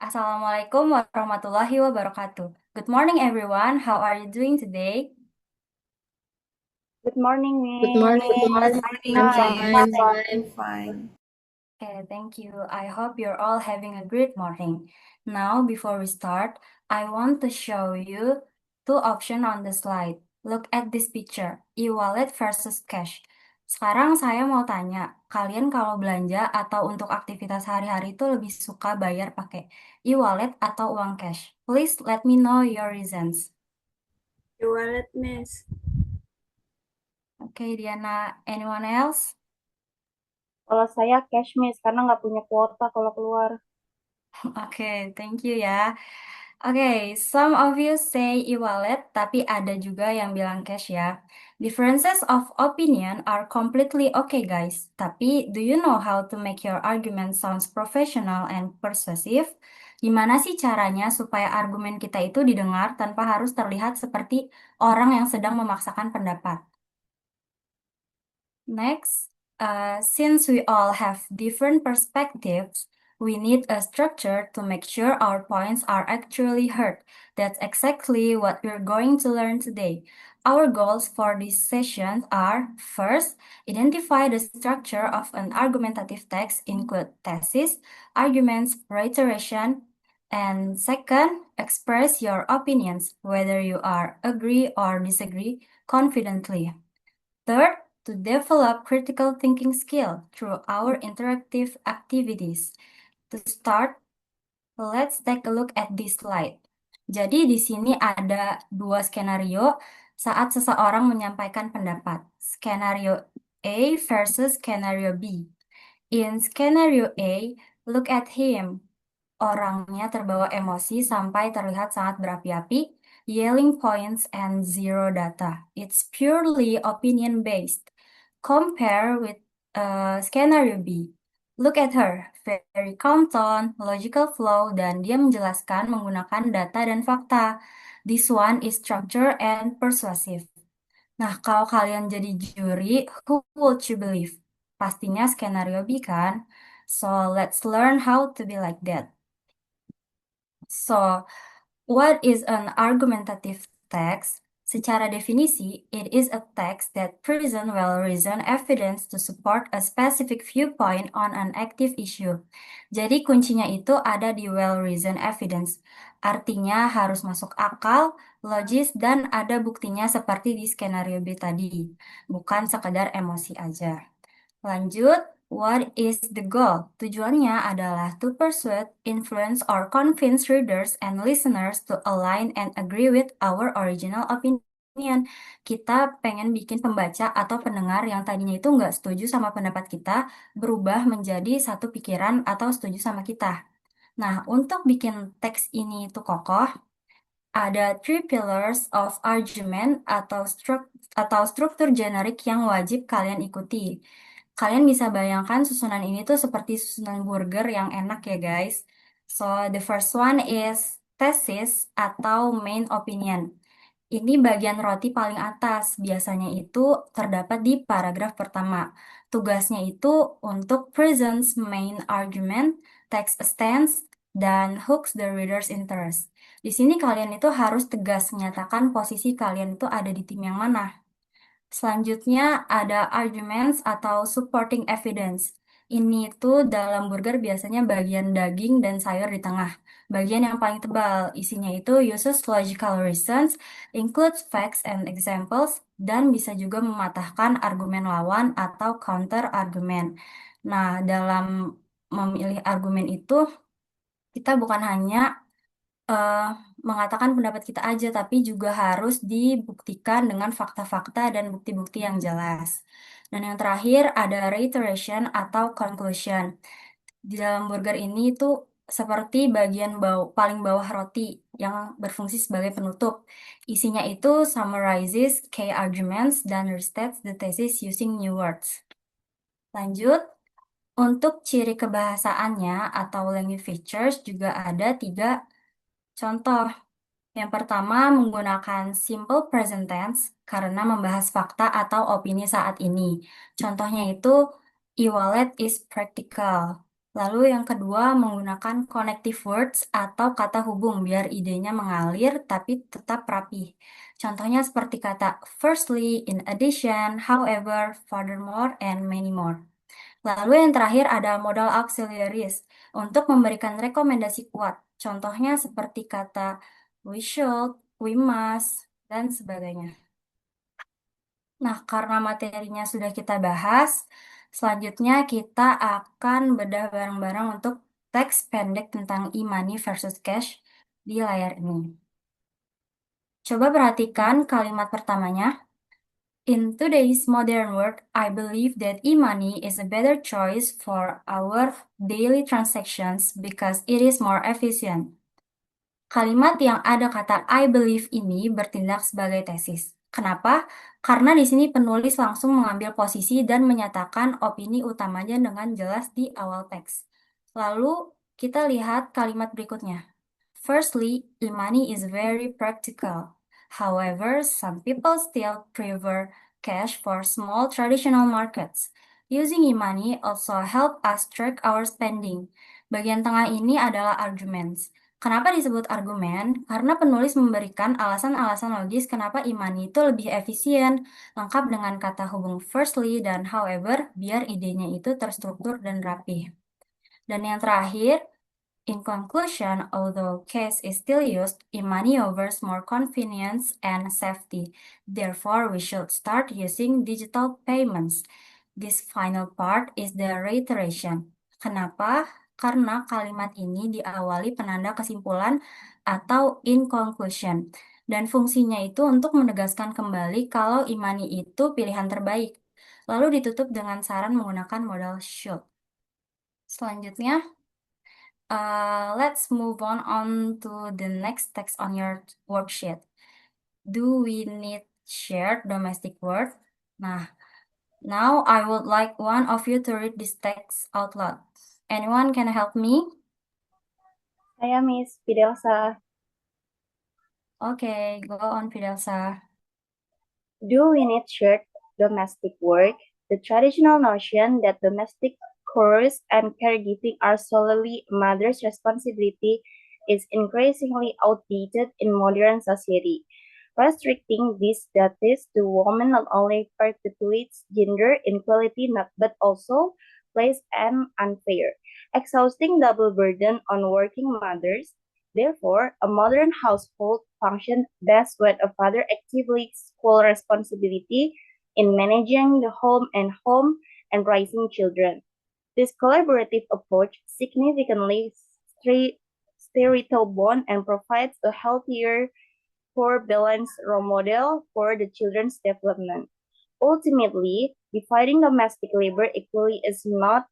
Assalamualaikum warahmatullahi wabarakatuh. Good morning, everyone. How are you doing today? Good morning, Good Miss. morning. Good morning. I'm I'm fine. fine. Okay, thank you. I hope you're all having a great morning. Now, before we start, I want to show you two options on the slide. Look at this picture, e-wallet versus cash. Sekarang saya mau tanya, kalian kalau belanja atau untuk aktivitas hari-hari itu lebih suka bayar pakai e-wallet atau uang cash? Please let me know your reasons. E-wallet, Miss. Okay, Diana, anyone else? Kalau saya cash, Miss, karena nggak punya kuota kalau keluar. Oke, thank you ya. Oke, some of you say e-wallet, tapi ada juga yang bilang cash ya. Differences of opinion are completely okay, guys. Tapi, do you know how to make your argument sounds professional and persuasive? Gimana sih caranya supaya argumen kita itu didengar tanpa harus terlihat seperti orang yang sedang memaksakan pendapat? Next, since we all have different perspectives, we need a structure to make sure our points are actually heard. That's exactly what we're going to learn today. Our goals for this session are: first, identify the structure of an argumentative text, include thesis, arguments, reiteration, and second, express your opinions, whether you are agree or disagree, confidently. Third, to develop critical thinking skill through our interactive activities. To start, let's take a look at this slide. Jadi di sini ada dua skenario saat seseorang menyampaikan pendapat. Skenario A versus skenario B. In skenario A, look at him. Orangnya terbawa emosi sampai terlihat sangat berapi-api, yelling points and zero data. It's purely opinion-based. Compare with scenario B. Look at her, very calm tone, logical flow, dan dia menjelaskan menggunakan data dan fakta. This one is structure and persuasive. Nah, kalau kalian jadi juri, who would you believe? Pastinya skenario B kan? So, let's learn how to be like that. So, what is an argumentative text? Secara definisi, it is a text that presents well-reasoned evidence to support a specific viewpoint on an active issue. Jadi kuncinya itu ada di well-reasoned evidence. Artinya harus masuk akal, logis, dan ada buktinya seperti di skenario B tadi. Bukan sekedar emosi aja. Lanjut, what is the goal? Tujuannya adalah to persuade, influence, or convince readers and listeners to align and agree with our original opinion. Kita pengen bikin pembaca atau pendengar yang tadinya itu nggak setuju sama pendapat kita, berubah menjadi satu pikiran atau setuju sama kita. Nah, untuk bikin teks ini itu kokoh, ada three pillars of argument atau struktur generik yang wajib kalian ikuti. Kalian bisa bayangkan susunan ini tuh seperti susunan burger yang enak ya guys. So, the first one is thesis atau main opinion. Ini bagian roti paling atas, biasanya itu terdapat di paragraf pertama. Tugasnya itu untuk presents main argument, text a stance, dan hooks the reader's interest. Di sini kalian itu harus tegas menyatakan posisi kalian itu ada di tim yang mana. Selanjutnya ada arguments atau supporting evidence. Ini tuh dalam burger biasanya bagian daging dan sayur di tengah. Bagian yang paling tebal, isinya itu uses logical reasons, includes facts and examples, dan bisa juga mematahkan argumen lawan atau counter argumen. Nah, dalam memilih argumen itu, kita bukan hanya eh, mengatakan pendapat kita aja, tapi juga harus dibuktikan dengan fakta-fakta dan bukti-bukti yang jelas. Dan yang terakhir ada reiteration atau conclusion. Di dalam burger ini itu seperti bagian paling bawah roti yang berfungsi sebagai penutup. Isinya itu summarizes key arguments dan restates the thesis using new words. Lanjut, untuk ciri kebahasaannya atau language features juga ada tiga contoh. Yang pertama, menggunakan simple present tense karena membahas fakta atau opini saat ini. Contohnya itu, e-wallet is practical. Lalu yang kedua, menggunakan connective words atau kata hubung biar idenya mengalir tapi tetap rapi. Contohnya seperti kata firstly, in addition, however, furthermore, and many more. Lalu yang terakhir ada modal auxiliaries untuk memberikan rekomendasi kuat. Contohnya seperti kata we should, we must, dan sebagainya. Nah, karena materinya sudah kita bahas, selanjutnya kita akan bedah bareng-bareng untuk teks pendek tentang e-money versus cash di layar ini. Coba perhatikan kalimat pertamanya. In today's modern world, I believe that e-money is a better choice for our daily transactions because it is more efficient. Kalimat yang ada kata I believe ini bertindak sebagai tesis. Kenapa? Karena di sini penulis langsung mengambil posisi dan menyatakan opini utamanya dengan jelas di awal teks. Lalu kita lihat kalimat berikutnya. Firstly, e-money is very practical. However, some people still prefer cash for small traditional markets. Using e-money also help us track our spending. Bagian tengah ini adalah arguments. Kenapa disebut argumen? Karena penulis memberikan alasan-alasan logis kenapa e-money itu lebih efisien, lengkap dengan kata hubung firstly dan however, biar idenya itu terstruktur dan rapi. Dan yang terakhir, in conclusion, although cash is still used, e-money offers more convenience and safety. Therefore, we should start using digital payments. This final part is the reiteration. Kenapa? Karena kalimat ini diawali penanda kesimpulan atau in conclusion. Dan fungsinya itu untuk menegaskan kembali kalau e-money itu pilihan terbaik. Lalu ditutup dengan saran menggunakan modal should. Selanjutnya, let's move on to the next text on your worksheet. Do we need shared domestic word? Nah, now I would like one of you to read this text out loud. Anyone can help me? Saya Miss Fidelsa. Okay, go on, Fidelsa. Do we need shared domestic work? The traditional notion that domestic chores and caregiving are solely a mother's responsibility is increasingly outdated in modern society. Restricting this status to women not only perpetuates gender inequality but also places an unfair, exhausting double burden on working mothers. Therefore, a modern household functions best when a father actively full responsibility in managing the home and raising children. This collaborative approach significantly strengthens bond and provides a healthier, more balanced role model for the children's development. Ultimately, dividing domestic labor equally is not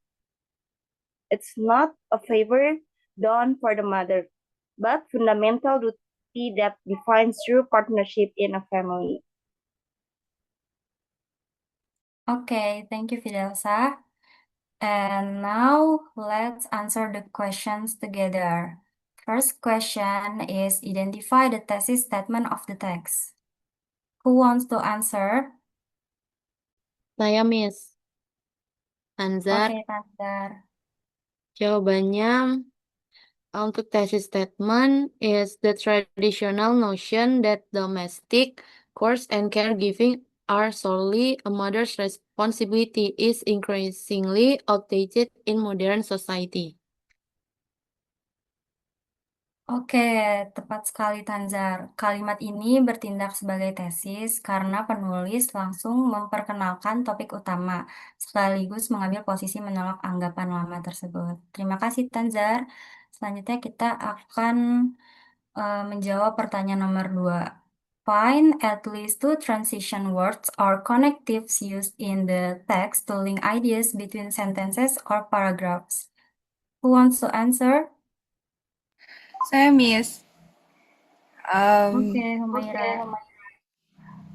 it's not a favor done for the mother, but fundamental duty that defines true partnership in a family. Okay, thank you, Fidelsa. And now let's answer the questions together. First question is identify the thesis statement of the text. Who wants to answer? Saya Miss Anzar, Oke, Tanzar. jawabannya untuk thesis statement is the traditional notion that domestic chores and caregiving are solely a mother's responsibility is increasingly outdated in modern society. Oke, tepat sekali Tanzar. Kalimat ini bertindak sebagai tesis karena penulis langsung memperkenalkan topik utama, sekaligus mengambil posisi menolak anggapan lama tersebut. Terima kasih Tanzar. Selanjutnya kita akan menjawab pertanyaan nomor 2. Find at least two transition words or connectives used in the text to link ideas between sentences or paragraphs. Who wants to answer? Saya Miss. Oke, Humaira.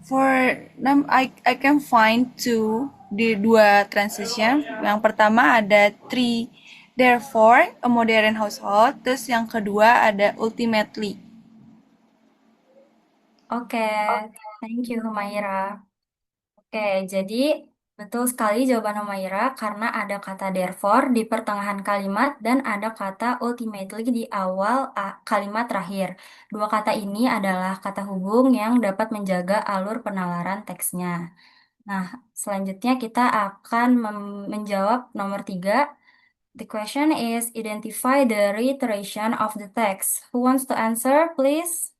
For them, I can find di dua transition. Yang pertama ada three, therefore, a modern household. Terus yang kedua ada ultimately. Oke, thank you Humaira. Oke, jadi Betul sekali jawaban Humaira, karena ada kata therefore di pertengahan kalimat dan ada kata ultimately di awal kalimat terakhir. Dua kata ini adalah kata hubung yang dapat menjaga alur penalaran teksnya. Nah, selanjutnya kita akan menjawab nomor 3. The question is identify the reiteration of the text. Who wants to answer, please?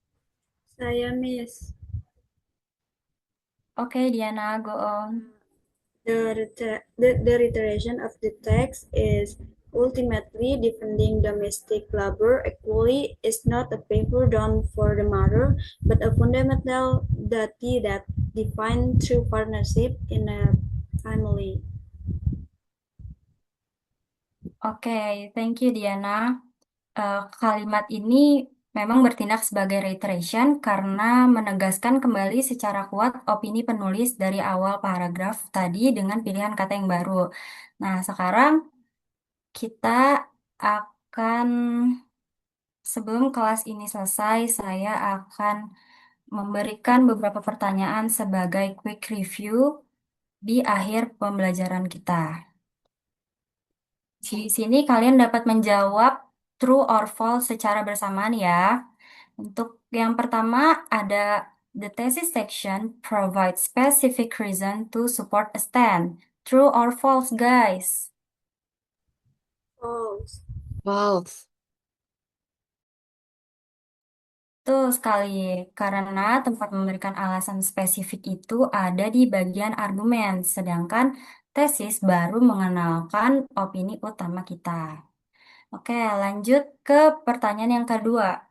Saya, Miss. Okay, Diana, go on. The reiteration of the text is ultimately defending domestic labor equally is not a favor done for the mother, but a fundamental duty that defines true partnership in a family. Oke, thank you Diana. Kalimat ini memang bertindak sebagai reiteration karena menegaskan kembali secara kuat opini penulis dari awal paragraf tadi dengan pilihan kata yang baru. Nah, sekarang kita akan, sebelum kelas ini selesai, saya akan memberikan beberapa pertanyaan sebagai quick review di akhir pembelajaran kita. Di sini kalian dapat menjawab true or false secara bersamaan ya. Untuk yang pertama ada the thesis section provides specific reason to support a stand. True or false, guys? False. False. Betul sekali, karena tempat memberikan alasan spesifik itu ada di bagian argumen, sedangkan tesis baru mengenalkan opini utama kita. Oke, lanjut ke pertanyaan yang kedua.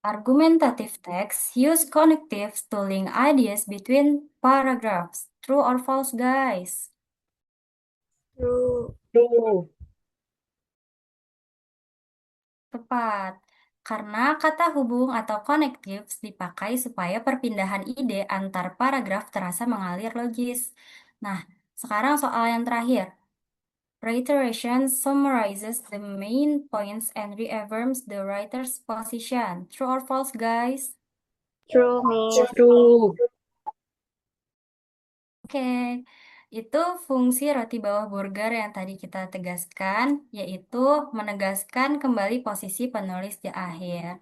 Argumentative text use connectives to link ideas between paragraphs. True or false, guys? True. True. Tepat. Karena kata hubung atau connectives dipakai supaya perpindahan ide antar paragraf terasa mengalir logis. Nah, sekarang soal yang terakhir. Reiteration summarizes the main points and reaffirms the writer's position. True or false, guys? True, Miss. True. Oke, itu fungsi roti bawah burger yang tadi kita tegaskan, yaitu menegaskan kembali posisi penulis di akhir.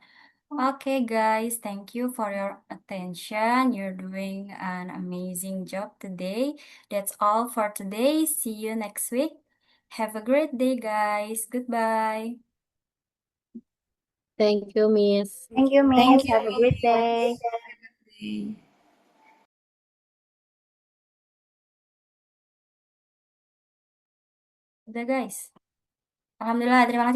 Okay, guys, thank you for your attention. You're doing an amazing job today. That's all for today. See you next week. Have a great day, guys. Goodbye. Thank you, Miss. Thank you, Miss. Thank you. Have a great day. Udah, guys. Alhamdulillah, terima kasih.